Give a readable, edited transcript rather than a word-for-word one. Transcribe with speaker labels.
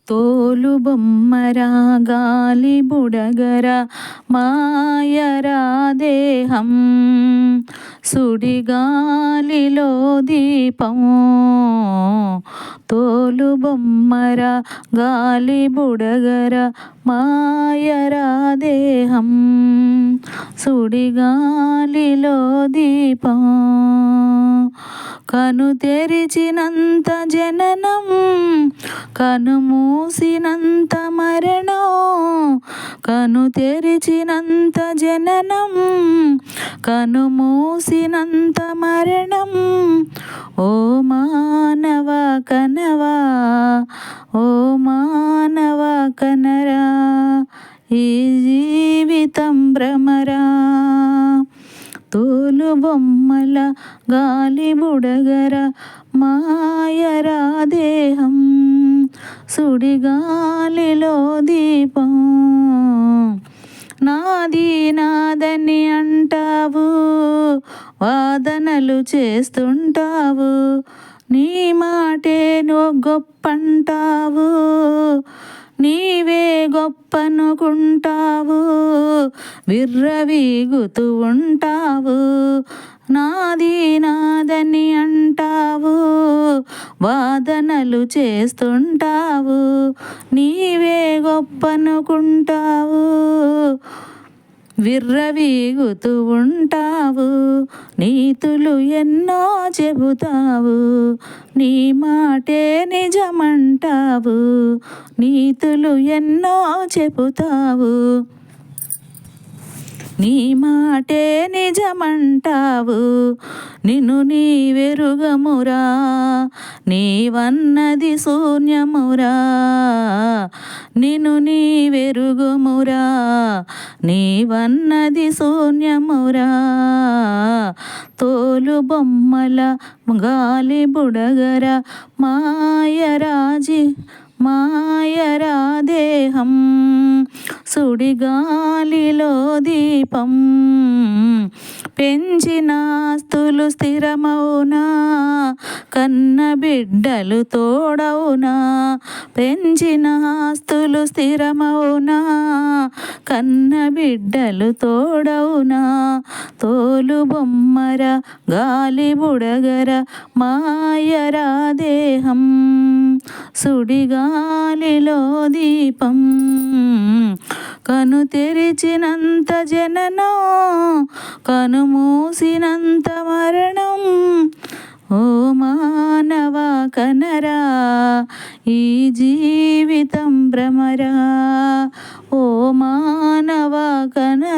Speaker 1: తోలు బొమ్మరా గాలి బుడగరా మాయరా దేహం సుడిగాలిలో దీపం. తోలు బొమ్మరా గాలి బుడగరా మాయరా దేహం సుడిగాలిలో దీపం. కను తెరిచినంత జననం, కను మూసినంత మరణం. కను తెరిచినంత జననం, కను మూసినంత మరణం. ఓ మానవ కనవా, ఓ మానవ కనరా, ఈ జీవితం భ్రమరా. తోలు బొమ్మల గాలి బుడగరా మాయరా దేహం సుడిగాలిలో దీపం. నాది నాదని అంటావు, వాదనలు చేస్తుంటావు. నీ మాటే గొప్పంటావు, నీవే గొప్పనుకుంటావు. విర్రవీగుతూ ఉంటావు. నాది నాదని అంటావు, వాదనలు చేస్తుంటావు. నీవే గొప్పనుకుంటావు, విర్రవీగుతూ ఉంటావు. నీతులు ఎన్నో చెబుతావు, నీ మాటే నిజమంటావు. నీతులు ఎన్నో చెబుతావు, నీ మాటే నిజమంటావు. నిన్ను నీవెరుగమురా, నీవన్నది శూన్యమురా. నిన్ను నీవెరుగుమురా, నీవన్నది శూన్యమురా. తోలు బొమ్మల గాలి బుడగరా మాయరా దేహం సుడిగాలిలో దీపం. పెంచిన ఆస్తులు స్థిరమౌనా, కన్న బిడ్డలు తోడవునా. పెంచిన ఆస్తులు స్థిరమౌనా, కన్న బిడ్డలు తోడవునా. తోలు బొమ్మరా గాలి బుడగరా మాయరా దేహం సుడిగాలిలో దీపం. కను తెరిచినంత జననం, కను మూసినంత మరణం. ఓ మానవ కనరా, ఈ జీవితం భ్రమరా. ఓ మానవ కనరా.